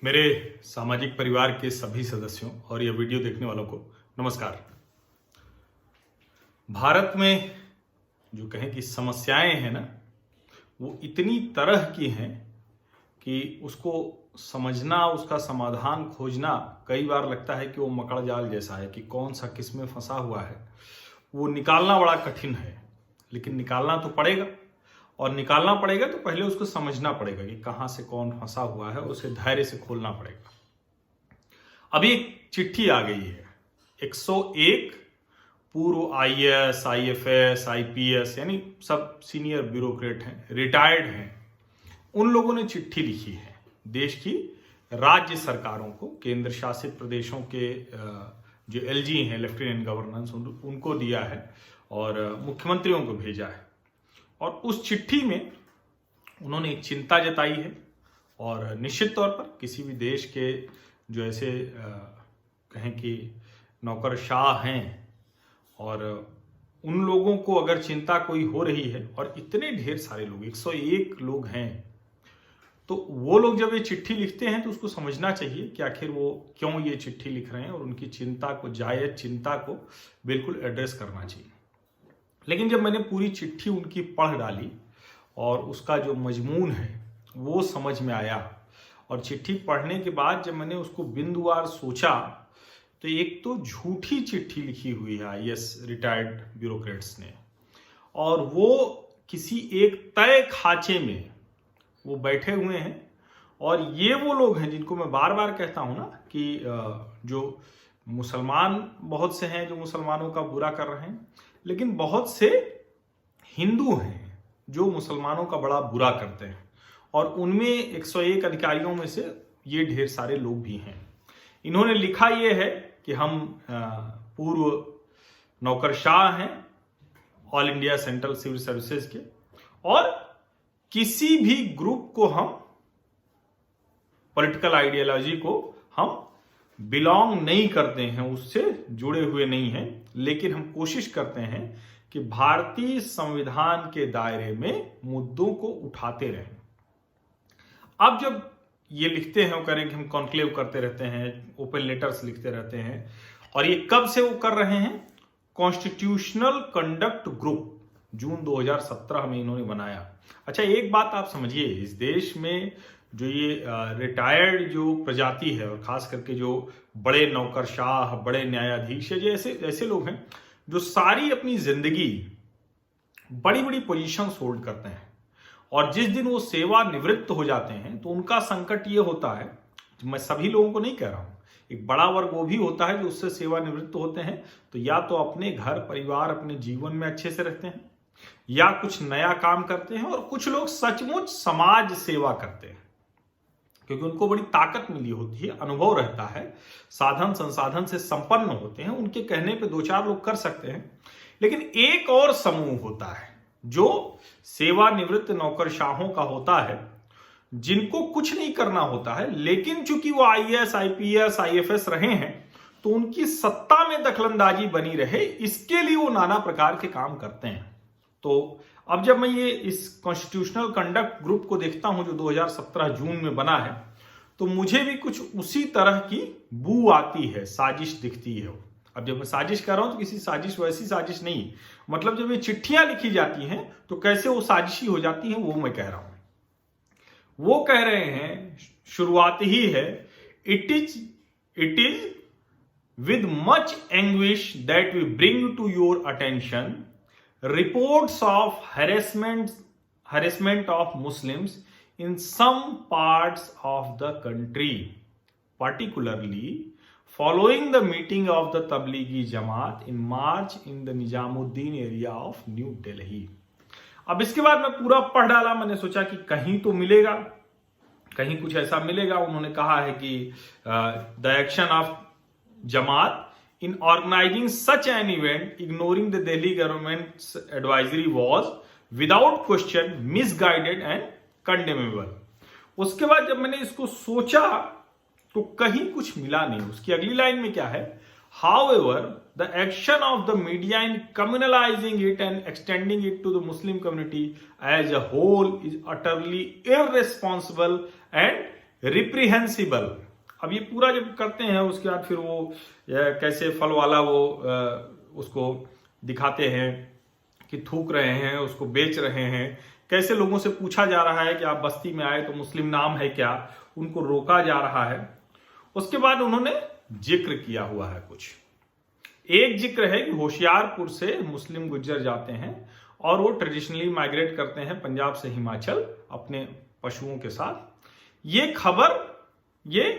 मेरे सामाजिक परिवार के सभी सदस्यों और यह वीडियो देखने वालों को नमस्कार। भारत में जो कहें कि समस्याएं हैं ना, वो इतनी तरह की हैं कि उसको समझना, उसका समाधान खोजना कई बार लगता है कि वो मकड़ जाल जैसा है कि कौन सा किस में फंसा हुआ है, वो निकालना बड़ा कठिन है। लेकिन निकालना तो पड़ेगा, और निकालना पड़ेगा तो पहले उसको समझना पड़ेगा कि कहाँ से कौन फंसा हुआ है, उसे धैर्य से खोलना पड़ेगा। अभी एक चिट्ठी आ गई है, 101 पूर्व आईएएस, आईएफएस, आईपीएस यानी सब सीनियर ब्यूरोक्रेट हैं, रिटायर्ड हैं, उन लोगों ने चिट्ठी लिखी है देश की राज्य सरकारों को, केंद्र शासित प्रदेशों के जो एलजी हैं, लेफ्टिनेंट गवर्नर्स, उनको दिया है और मुख्यमंत्रियों को भेजा है। और उस चिट्ठी में उन्होंने एक चिंता जताई है और निश्चित तौर पर किसी भी देश के जो ऐसे कहें कि नौकरशाह हैं और उन लोगों को अगर चिंता कोई हो रही है, और इतने ढेर सारे लोग 101 लोग हैं, तो वो लोग जब ये चिट्ठी लिखते हैं तो उसको समझना चाहिए कि आखिर वो क्यों ये चिट्ठी लिख रहे हैं और उनकी चिंता को, जायज चिंता को बिल्कुल एड्रेस करना चाहिए। लेकिन जब मैंने पूरी चिट्ठी उनकी पढ़ डाली और उसका जो मजमून है वो समझ में आया, और चिट्ठी पढ़ने के बाद जब मैंने उसको बिंदुवार सोचा, तो एक तो झूठी चिट्ठी लिखी हुई है आईएएस रिटायर्ड ब्यूरोक्रेट्स ने, और वो किसी एक तय खांचे में वो बैठे हुए हैं। और ये वो लोग हैं जिनको मैं बार बार कहता हूं ना कि जो मुसलमान बहुत से हैं जो मुसलमानों का बुरा कर रहे हैं, लेकिन बहुत से हिंदू हैं जो मुसलमानों का बड़ा बुरा करते हैं, और उनमें 101 अधिकारियों में से ये ढेर सारे लोग भी हैं। इन्होंने लिखा ये है कि हम पूर्व नौकरशाह हैं all India central civil services के, और किसी भी ग्रुप को हम, पॉलिटिकल आइडियोलॉजी को हम बिलोंग नहीं करते हैं, उससे जुड़े हुए नहीं हैं, लेकिन हम कोशिश करते हैं कि भारतीय संविधान के दायरे में मुद्दों को उठाते रहें। अब जब ये लिखते हैं, वो करें कि हम कॉन्क्लेव करते रहते हैं, ओपन लेटर्स लिखते रहते हैं, और ये कब से वो कर रहे हैं? कॉन्स्टिट्यूशनल कंडक्ट ग्रुप जून 2017 में इन्होंने बनाया। अच्छा, एक बात आप समझिए, इस देश में जो ये रिटायर्ड जो प्रजाति है, और खास करके जो बड़े नौकरशाह, बड़े न्यायाधीश है, जैसे ऐसे लोग हैं जो सारी अपनी जिंदगी बड़ी बड़ी पोजीशंस होल्ड करते हैं, और जिस दिन वो सेवा निवृत्त हो जाते हैं तो उनका संकट ये होता है, मैं सभी लोगों को नहीं कह रहा हूं, एक बड़ा वर्ग वो भी होता है जो उससे सेवा निवृत्त होते हैं, तो या तो अपने घर परिवार, अपने जीवन में अच्छे से रहते हैं, या कुछ नया काम करते हैं, और कुछ लोग सचमुच समाज सेवा करते हैं क्योंकि उनको बड़ी ताकत मिली होती है, अनुभव रहता है, साधन संसाधन से संपन्न होते हैं, उनके कहने पे 2-4 लोग कर सकते हैं। लेकिन एक और समूह होता है जो सेवानिवृत्त नौकरशाहों का होता है, जिनको कुछ नहीं करना होता है, लेकिन चूंकि वो आईएएस, आईपीएस, आईएफएस रहे हैं, तो उनकी सत्ता में दखलंदाजी बनी रहे, इसके लिए वो नाना प्रकार के काम करते हैं। तो अब जब मैं ये इस कॉन्स्टिट्यूशनल कंडक्ट ग्रुप को देखता हूं जो 2017 जून में बना है, तो मुझे भी कुछ उसी तरह की बू आती है, साजिश दिखती है। अब जब मैं साजिश कर रहा हूं तो किसी साजिश, वैसी साजिश नहीं, मतलब जब ये चिट्ठियां लिखी जाती हैं तो कैसे वो साजिशी हो जाती हैं, वो मैं कह रहा हूं। वो कह रहे हैं, शुरुआत ही है, it is with much anguish that we bring to your attention reports of harassment of Muslims in some parts of the country, particularly following the meeting of the Tablighi Jamaat in March in the Nizamuddin area of New Delhi। अब इसके बाद मैं पूरा पढ़ डाला, मैंने सोचा कि कहीं तो मिलेगा, कहीं कुछ ऐसा मिलेगा। उन्होंने कहा है कि the action of Jamaat in organizing such an event, ignoring the Delhi government's advisory was without question misguided and condemnable। उसके बाद जब मैंने इसको सोचा तो कहीं कुछ मिला नहीं। उसकी अगली लाइन में क्या है? However, the action of the media in communalizing it and extending it to the Muslim community as a whole is utterly irresponsible and रिप्रीहेंसिबल। अब ये पूरा जब करते हैं उसके बाद फिर वो कैसे फल वाला वो उसको दिखाते हैं कि थूक रहे हैं, उसको बेच रहे हैं, कैसे लोगों से पूछा जा रहा है कि आप बस्ती में आए तो मुस्लिम नाम है क्या, उनको रोका जा रहा है। उसके बाद उन्होंने जिक्र किया हुआ है कुछ। एक जिक्र है कि होशियारपुर से मुस्लिम गुज्जर जाते हैं और वो ट्रेडिशनली माइग्रेट करते हैं पंजाब से हिमाचल अपने पशुओं के साथ। ये खबर ये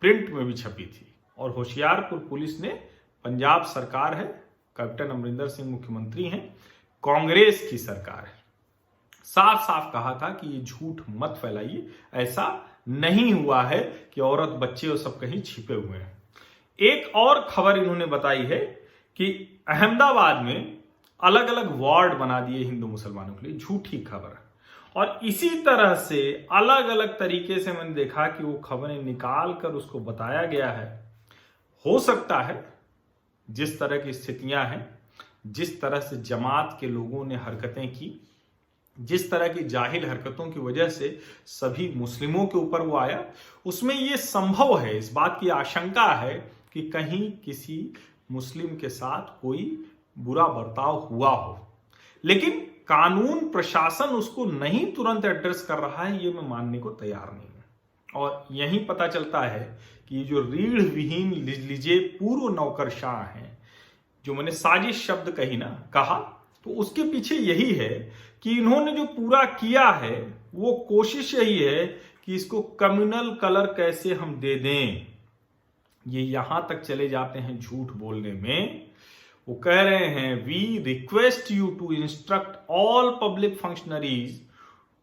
प्रिंट में भी छपी थी और होशियारपुर पुलिस ने, पंजाब सरकार है, कैप्टन अमरिंदर सिंह मुख्यमंत्री हैं, कांग्रेस की सरकार है, साफ साफ कहा था कि ये झूठ मत फैलाइए, ऐसा नहीं हुआ है कि औरत बच्चे और सब कहीं छिपे हुए हैं। एक और खबर इन्होंने बताई है कि अहमदाबाद में अलग अलग वार्ड बना दिए हिंदू मुसलमानों के लिए, झूठी खबर है। और इसी तरह से अलग अलग तरीके से मैंने देखा कि वो खबरें निकाल कर उसको बताया गया है। हो सकता है जिस तरह की स्थितियां हैं, जिस तरह से जमात के लोगों ने हरकतें की, जिस तरह की जाहिल हरकतों की वजह से सभी मुस्लिमों के ऊपर वो आया, उसमें ये संभव है, इस बात की आशंका है कि कहीं किसी मुस्लिम के साथ कोई बुरा बर्ताव हुआ हो। लेकिन कानून प्रशासन उसको नहीं तुरंत एड्रेस कर रहा है, ये मैं मानने को तैयार नहीं हूं। और यही पता चलता है कि जो रीढ़ विहीन लीजिए पूर्व नौकरशाह हैं, जो मैंने साजिश शब्द कहा, तो उसके पीछे यही है कि इन्होंने जो पूरा किया है वो कोशिश यही है कि इसको कम्युनल कलर कैसे हम दे दें। ये यहां तक चले जाते हैं झूठ बोलने में, वो कह रहे हैं we request you to instruct all public functionaries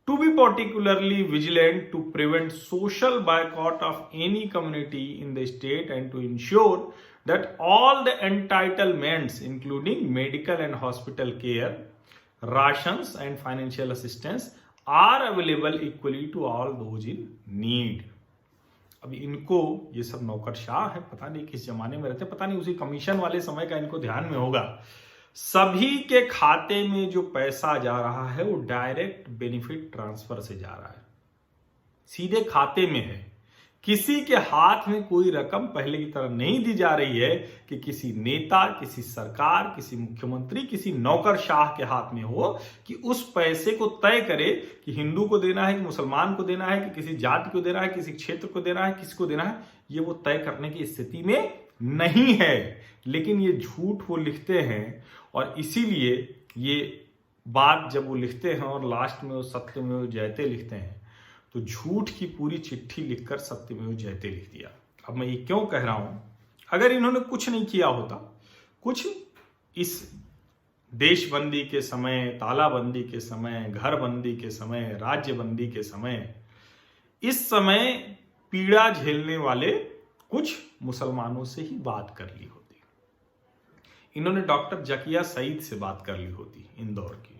to be particularly vigilant to prevent social boycott of any community in the state and to ensure that all the entitlements including medical and hospital care, rations and financial assistance are available equally to all those in need. अब इनको ये सब नौकरशाह है, पता नहीं किस जमाने में रहते, पता नहीं उसी कमीशन वाले समय का इनको ध्यान में होगा। सभी के खाते में जो पैसा जा रहा है वो डायरेक्ट बेनिफिट ट्रांसफर से जा रहा है, सीधे खाते में है। किसी के हाथ में कोई रकम पहले की तरह नहीं दी जा रही है कि किसी नेता, किसी सरकार, किसी मुख्यमंत्री, किसी नौकरशाह के हाथ में हो कि उस पैसे को तय करे कि हिंदू को देना है कि मुसलमान को देना है कि किसी जाति को देना है, किसी क्षेत्र को देना है, किसको देना है, ये वो तय करने की स्थिति में नहीं है। लेकिन ये झूठ वो लिखते हैं और इसीलिए ये बात जब वो लिखते हैं और लास्ट में वो सत्यमेव जयते लिखते हैं, तो झूठ की पूरी चिट्ठी लिखकर सत्यमेव जयते लिख दिया। अब मैं ये क्यों कह रहा हूं, अगर इन्होंने कुछ नहीं किया होता, कुछ इस देशबंदी के समय, तालाबंदी के समय, घरबंदी के समय, राज्यबंदी के समय, इस समय पीड़ा झेलने वाले कुछ मुसलमानों से ही बात कर ली होती। इन्होंने डॉक्टर जकिया सईद से बात कर ली होती इंदौर की,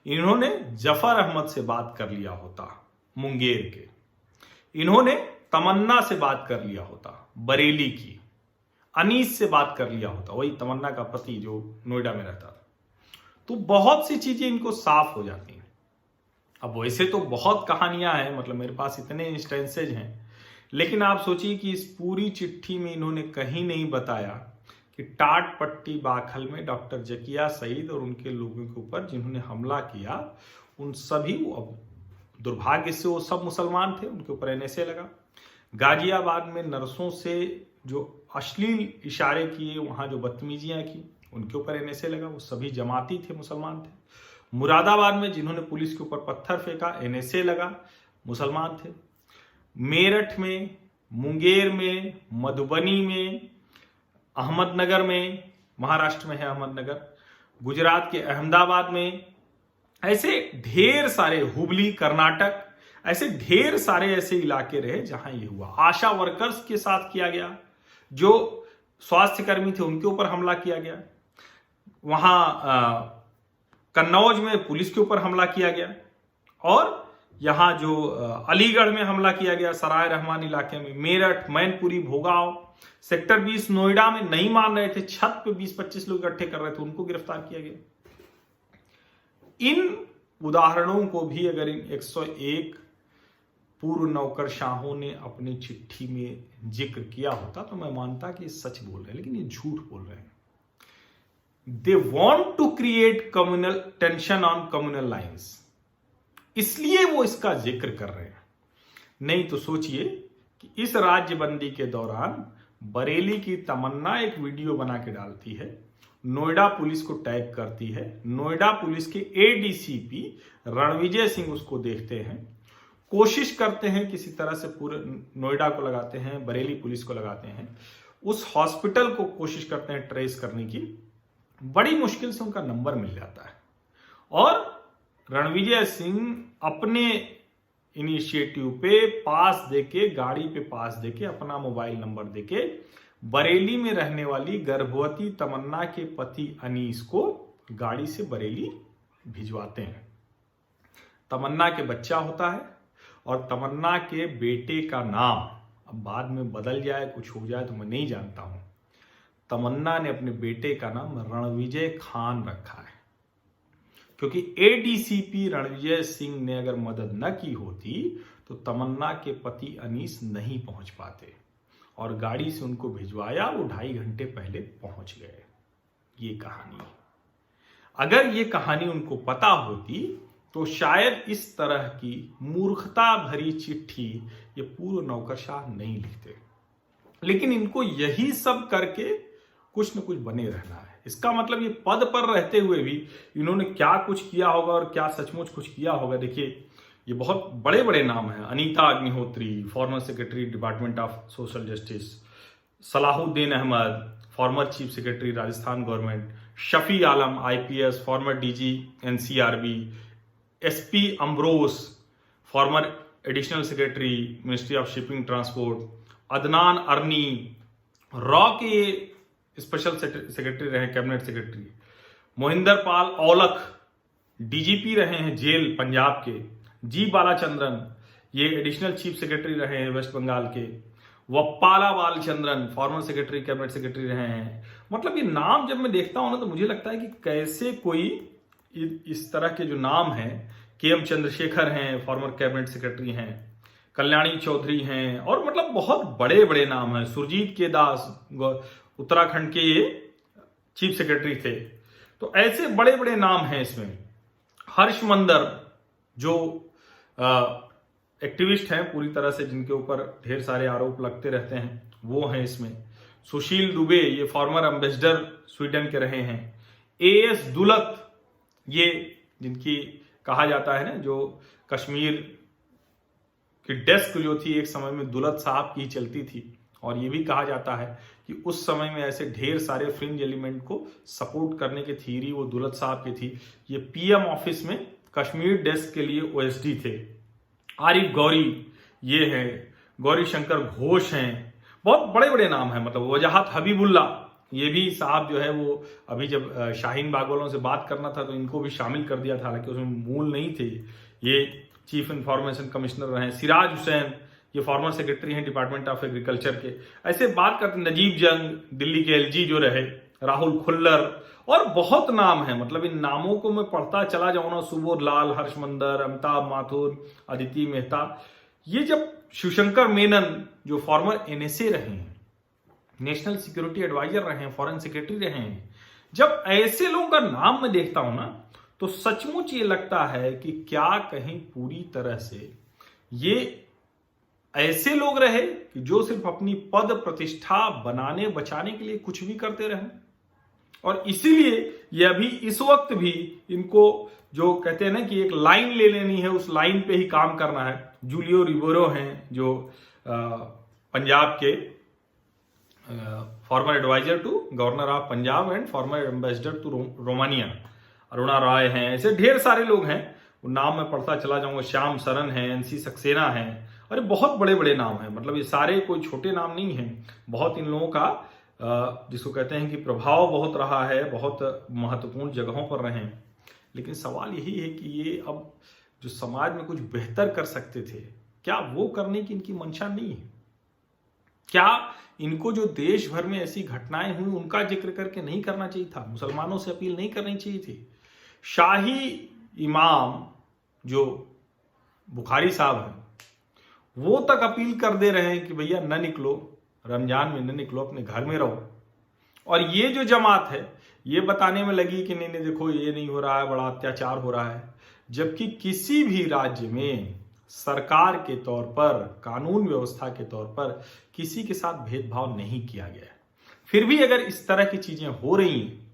इन्होंने जफर अहमद से बात कर लिया होता मुंगेर के, इन्होंने तमन्ना से बात कर लिया होता बरेली की, अनीस से बात कर लिया होता, वही तमन्ना का पति जो नोएडा में रहता था। तो बहुत सी चीजें इनको साफ हो जाती हैं। अब वैसे तो बहुत कहानियां हैं, मतलब मेरे पास इतने इंस्टेंसेज हैं, लेकिन आप सोचिए कि इस पूरी चिट्ठी में इन्होंने कहीं नहीं बताया कि टाट पट्टी बाखल में डॉक्टर जकिया सईद और उनके लोगों के ऊपर जिन्होंने हमला किया, उन सभी, अब दुर्भाग्य से वो सब मुसलमान थे, उनके ऊपर एनएसए लगा। गाजियाबाद में नर्सों से जो अश्लील इशारे किए, वहां जो बदतमीजियां की, उनके ऊपर एनएसए लगा, वो सभी जमाती थे, मुसलमान थे। मुरादाबाद में जिन्होंने पुलिस के ऊपर पत्थर फेंका, एनएसए लगा, मुसलमान थे। मेरठ में, मुंगेर में, मधुबनी में, अहमदनगर में, महाराष्ट्र में है अहमदनगर, गुजरात के अहमदाबाद में, ऐसे ढेर सारे, हुबली कर्नाटक, ऐसे ढेर सारे ऐसे इलाके रहे जहां ये हुआ। आशा वर्कर्स के साथ किया गया, जो स्वास्थ्य कर्मी थे उनके ऊपर हमला किया गया। वहां कन्नौज में पुलिस के ऊपर हमला किया गया, और यहां जो अलीगढ़ में हमला किया गया, सराय रहमान इलाके में, मेरठ, मैनपुरी, भोगांव, सेक्टर 20 नोएडा में नहीं मान रहे थे, छत पे 20-25 लोग इकट्ठे कर रहे थे, उनको गिरफ्तार किया गया। इन उदाहरणों को भी अगर इन 101 पूर्व नौकरशाहों ने अपनी चिट्ठी में जिक्र किया होता तो मैं मानता कि सच बोल रहे हैं, लेकिन ये झूठ बोल रहे हैं। They want to create communal tension on communal lines, इसलिए वो इसका जिक्र कर रहे हैं। नहीं तो सोचिए कि इस राज्यबंदी के दौरान बरेली की तमन्ना एक वीडियो बना के डालती है, नोएडा पुलिस को टैग करती है, नोएडा पुलिस के एडीसीपी रणविजय सिंह उसको देखते हैं, कोशिश करते हैं किसी तरह से पूरे नोएडा को लगाते हैं, बरेली पुलिस को लगाते हैं, उस हॉस्पिटल को कोशिश करते हैं ट्रेस करने की, बड़ी मुश्किल से उनका नंबर मिल जाता है और रणविजय सिंह अपने इनिशिएटिव पे पास देके, गाड़ी पे पास देके, अपना मोबाइल नंबर देके बरेली में रहने वाली गर्भवती तमन्ना के पति अनीस को गाड़ी से बरेली भिजवाते हैं। तमन्ना के बच्चा होता है और तमन्ना के बेटे का नाम, अब बाद में बदल जाए कुछ हो जाए तो मैं नहीं जानता हूं, तमन्ना ने अपने बेटे का नाम रणविजय खान रखा है, क्योंकि एडीसीपी रणविजय सिंह ने अगर मदद न की होती तो तमन्ना के पति अनीस नहीं पहुंच पाते और गाड़ी से उनको भिजवाया, वो 2.5 घंटे पहले पहुंच गए। ये कहानी, अगर ये कहानी उनको पता होती तो शायद इस तरह की मूर्खता भरी चिट्ठी ये पूर्व नौकरशाह नहीं लिखते, लेकिन इनको यही सब करके कुछ न कुछ बने रहना है। इसका मतलब ये पद पर रहते हुए भी इन्होंने क्या कुछ किया होगा और क्या सचमुच कुछ किया होगा। देखिए, ये बहुत बड़े बड़े नाम हैं। Anita Agnihotri, former secretary department of social justice, Salahuddin Ahmed, former chief secretary Rajasthan government, Shafi Alam IPS, former DG NCRB, S P Ambrose, former additional secretary ministry of shipping transport, Adnan Arni, रॉ के स्पेशल सेक्रेटरी रहे, cabinet secretary, Mohinder Pal Aulakh DGP रहे हैं जेल पंजाब के, जी बालाचंद्रन ये एडिशनल चीफ सेक्रेटरी रहे हैं West Bengal के, Vappala Balachandran former secretary cabinet secretary रहे हैं। मतलब ये नाम जब मैं देखता हूं ना तो मुझे लगता है कि कैसे कोई इस तरह के जो नाम हैं, केएम चंद्रशेखर हैं फॉर्मर कैबिनेट सेक्रेटरी हैं, कल्याणी चौधरी हैं, और मतलब बहुत बड़े बड़े नाम हैं। सुरजीत के दास उत्तराखंड के ये चीफ सेक्रेटरी थे। तो ऐसे बड़े बड़े नाम हैं इसमें। हर्ष मंदर जो एक्टिविस्ट हैं पूरी तरह से, जिनके ऊपर ढेर सारे आरोप लगते रहते हैं, वो हैं इसमें। सुशील दुबे ये फॉर्मर एम्बेसडर स्वीडन के रहे हैं। एएस दुलत ये जिनकी कहा जाता है ना, जो कश्मीर की डेस्क जो थी एक समय में दुलत साहब की चलती थी, और ये भी कहा जाता है कि उस समय में ऐसे ढेर सारे फ्रिंज एलिमेंट को सपोर्ट करने की थ्योरी वो दुलत साहब की थी। ये पीएम ऑफिस में कश्मीर डेस्क के लिए ओएसडी थे। आरिफ गौरी ये हैं, गौरी शंकर घोष हैं, बहुत बड़े बड़े नाम हैं। मतलब वजाहत हबीबुल्ला ये भी साहब जो है वो अभी जब शाहीन बाग वालों से बात करना था तो इनको भी शामिल कर दिया था, हालांकि उसमें मूल नहीं थे। ये चीफ इंफॉर्मेशन कमिश्नर रहे। सिराज हुसैन ये फॉर्मर सेक्रेटरी हैं डिपार्टमेंट ऑफ एग्रीकल्चर के। ऐसे बात करते नजीब जंग दिल्ली के एलजी जो रहे, राहुल खुल्लर, और बहुत नाम है। मतलब इन नामों को मैं पढ़ता चला जाऊं ना, सुबोध लाल, हर्षमंदर, अमिताभ माथुर, अदिति मेहता, ये जब शिवशंकर मेनन जो फॉर्मर एनएसए रहे हैं, नेशनल सिक्योरिटी एडवाइजर रहे हैं, फॉरेन सेक्रेटरी रहे हैं, जब ऐसे लोगों का नाम मैं देखता हूं ना तो सचमुच ये लगता है कि क्या कहीं पूरी तरह से ये ऐसे लोग रहे कि जो सिर्फ अपनी पद प्रतिष्ठा बनाने बचाने के लिए कुछ भी करते रहे, और इसीलिए ये अभी इस वक्त भी इनको जो कहते हैं ना कि एक लाइन ले लेनी है, उस लाइन पे ही काम करना है। जूलियो रिबेरो हैं जो पंजाब के former adviser to governor of Punjab and former ambassador to Romania, Aruna Roy हैं। ऐसे ढेर सारे लोग हैं, वो नाम मैं पढ़ता चला जाऊंगा। श्याम सरन हैं, एनसी सक्सेना हैं, अरे बहुत बड़े बड़े नाम हैं। मतलब ये सारे कोई छोटे नाम नहीं हैं। बहुत इन लोगों का जिसको कहते हैं कि प्रभाव बहुत रहा है, बहुत महत्वपूर्ण जगहों पर रहे। लेकिन सवाल यही है कि ये अब जो समाज में कुछ बेहतर कर सकते थे, क्या वो करने की इनकी मंशा नहीं है? क्या इनको जो देश भर में ऐसी घटनाएं हुई उनका जिक्र करके नहीं करना चाहिए था? मुसलमानों से अपील नहीं करनी चाहिए थी? शाही इमाम जो बुखारी साहब हैं वो तक अपील कर दे रहे हैं कि भैया न निकलो, रमजान में न निकलो, अपने घर में रहो। और ये जो जमात है ये बताने में लगी कि नहीं नहीं देखो ये नहीं हो रहा है, बड़ा अत्याचार हो रहा है, जबकि किसी भी राज्य में सरकार के तौर पर, कानून व्यवस्था के तौर पर किसी के साथ भेदभाव नहीं किया गया है। फिर भी अगर इस तरह की चीजें हो रही हैं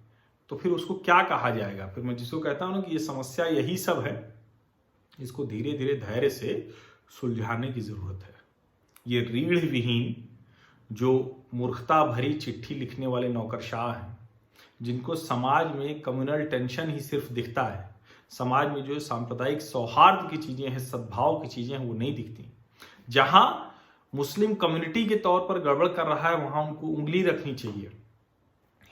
तो फिर उसको क्या कहा जाएगा? फिर मैं जिसको कहता हूं ना कि ये समस्या यही सब है, इसको धीरे धीरे धैर्य से सुलझाने की जरूरत है। ये रीढ़ विहीन जो मूर्खता भरी चिट्ठी लिखने वाले नौकरशाह हैं, जिनको समाज में कम्युनल टेंशन ही सिर्फ दिखता है, समाज में जो सांप्रदायिक सौहार्द की चीजें हैं, सद्भाव की चीजें हैं, वो नहीं दिखती। जहां मुस्लिम कम्युनिटी के तौर पर गड़बड़ कर रहा है वहां उनको उंगली रखनी चाहिए।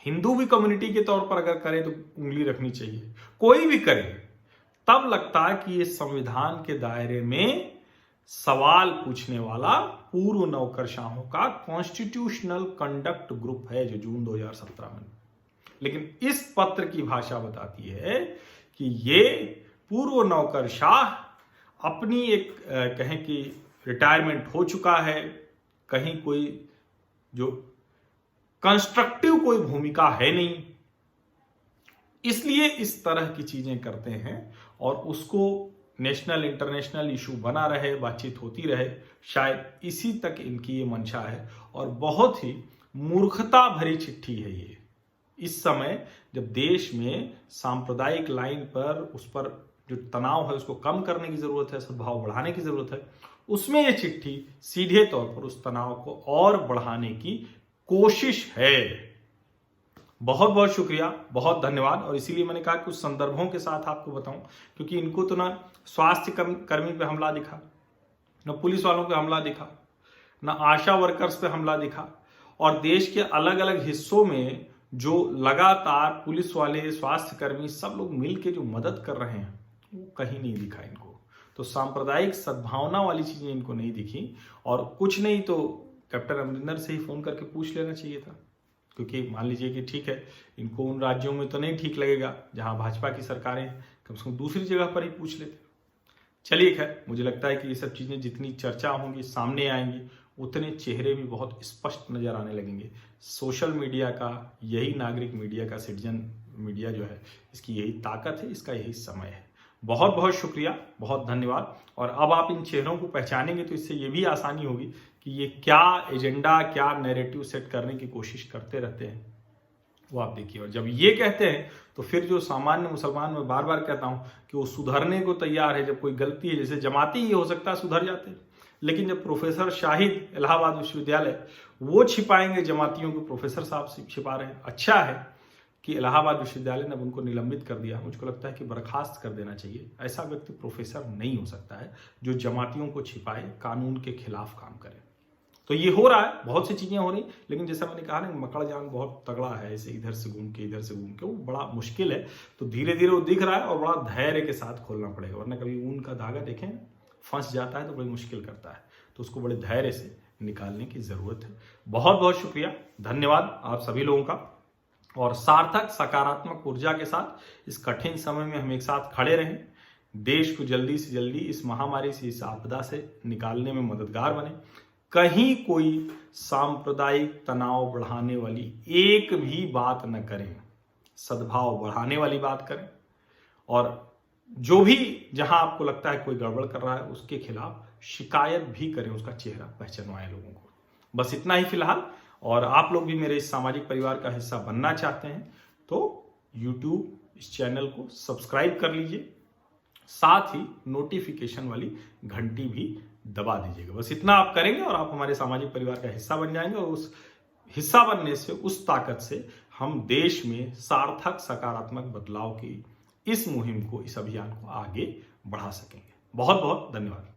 हिंदू भी कम्युनिटी के तौर पर अगर करे तो उंगली रखनी चाहिए। कोई भी करे तब लगता है कि ये संविधान के दायरे में सवाल पूछने वाला पूर्व नौकरशाहों का कॉन्स्टिट्यूशनल कंडक्ट ग्रुप है जो जून 2017 में। लेकिन इस पत्र की भाषा बताती है कि ये पूर्व नौकरशाह अपनी एक कहें कि रिटायरमेंट हो चुका है, कहीं कोई जो कंस्ट्रक्टिव कोई भूमिका है नहीं, इसलिए इस तरह की चीजें करते हैं और उसको नेशनल इंटरनेशनल इशू बना रहे, बातचीत होती रहे। शायद इसी तक इनकी ये मंशा है और बहुत ही मूर्खता भरी चिट्ठी है ये। इस समय जब देश में सांप्रदायिक लाइन पर उस पर जो तनाव है उसको कम करने की जरूरत है, सद्भाव बढ़ाने की जरूरत है, उसमें ये चिट्ठी सीधे तौर पर उस तनाव को और बढ़ाने की कोशिश है। बहुत बहुत शुक्रिया, बहुत धन्यवाद। और इसीलिए मैंने कहा कि उस संदर्भों के साथ आपको बताऊं, क्योंकि इनको तो ना स्वास्थ्य कर्मी पे हमला दिखा, न पुलिस वालों पे हमला दिखा, न आशा वर्कर्स पे हमला दिखा, और देश के अलग अलग हिस्सों में जो लगातार पुलिस वाले, स्वास्थ्य कर्मी सब लोग मिलकर जो मदद कर रहे हैं वो कहीं नहीं दिखा इनको। तो सांप्रदायिक सद्भावना वाली चीजें इनको नहीं दिखी। और कुछ नहीं तो कैप्टन अमरिंदर से ही फोन करके पूछ लेना चाहिए था, क्योंकि मान लीजिए कि ठीक है इनको उन राज्यों में तो नहीं ठीक लगेगा जहां भाजपा की सरकारें, कम से कम दूसरी जगह पर ही पूछ लेते। चलिए खैर, मुझे लगता है कि ये सब चीजें जितनी चर्चा होंगी, सामने आएंगी, उतने चेहरे भी बहुत स्पष्ट नजर आने लगेंगे। सोशल मीडिया का, यही नागरिक मीडिया का, सिटीजन मीडिया जो है, इसकी यही ताकत है, इसका यही समय है। बहुत बहुत शुक्रिया, बहुत धन्यवाद। और अब आप इन चेहरों को पहचानेंगे तो इससे ये भी आसानी होगी कि ये क्या एजेंडा, क्या नैरेटिव सेट करने की कोशिश करते रहते हैं, वो आप देखिए। और जब ये कहते हैं तो फिर जो सामान्य मुसलमान, मैं बार बार कहता हूं कि वो सुधरने को तैयार है। जब कोई गलती है, जैसे जमाती ही हो सकता है सुधर जाते हैं, लेकिन जब प्रोफेसर शाहिद इलाहाबाद विश्वविद्यालय वो छिपाएंगे जमातियों को प्रोफेसर साहब छिपा रहे हैं। अच्छा है कि इलाहाबाद विश्वविद्यालय ने उनको निलंबित कर दिया। मुझको लगता है कि बर्खास्त कर देना चाहिए। ऐसा व्यक्ति प्रोफेसर नहीं हो सकता है जो जमातियों को छिपाए, कानून के खिलाफ काम करे। तो ये हो रहा है, बहुत सी चीजें हो रही, लेकिन जैसा मैंने कहा ना, मकड़जान बहुत तगड़ा है, ऐसे इधर से घूम के इधर से घूम के, वो बड़ा मुश्किल है। तो धीरे धीरे वो दिख रहा है और बड़ा धैर्य के साथ खोलना पड़ेगा, वरना कभी ऊन का धागा देखें फंस जाता है तो बड़ी मुश्किल करता है। तो उसको बड़े धैर्य से निकालने की जरूरत है। बहुत बहुत शुक्रिया, धन्यवाद आप सभी लोगों का। और सार्थक सकारात्मक ऊर्जा के साथ इस कठिन समय में हम एक साथ खड़े रहें, देश को जल्दी से जल्दी इस महामारी से, इस आपदा से निकालने में मददगार बने। कहीं कोई सांप्रदायिक तनाव बढ़ाने वाली एक भी बात न करें, सद्भाव बढ़ाने वाली बात करें। और जो भी जहां आपको लगता है कोई गड़बड़ कर रहा है उसके खिलाफ शिकायत भी करें, उसका चेहरा पहचानवाएं लोगों को। बस इतना ही फिलहाल। और आप लोग भी मेरे इस सामाजिक परिवार का हिस्सा बनना चाहते हैं तो YouTube इस चैनल को सब्सक्राइब कर लीजिए, साथ ही नोटिफिकेशन वाली घंटी भी दबा दीजिएगा। बस इतना आप करेंगे और आप हमारे सामाजिक परिवार का हिस्सा बन जाएंगे। और उस हिस्सा बनने से, उस ताकत से हम देश में सार्थक सकारात्मक बदलाव की इस मुहिम को, इस अभियान को आगे बढ़ा सकेंगे। बहुत बहुत धन्यवाद।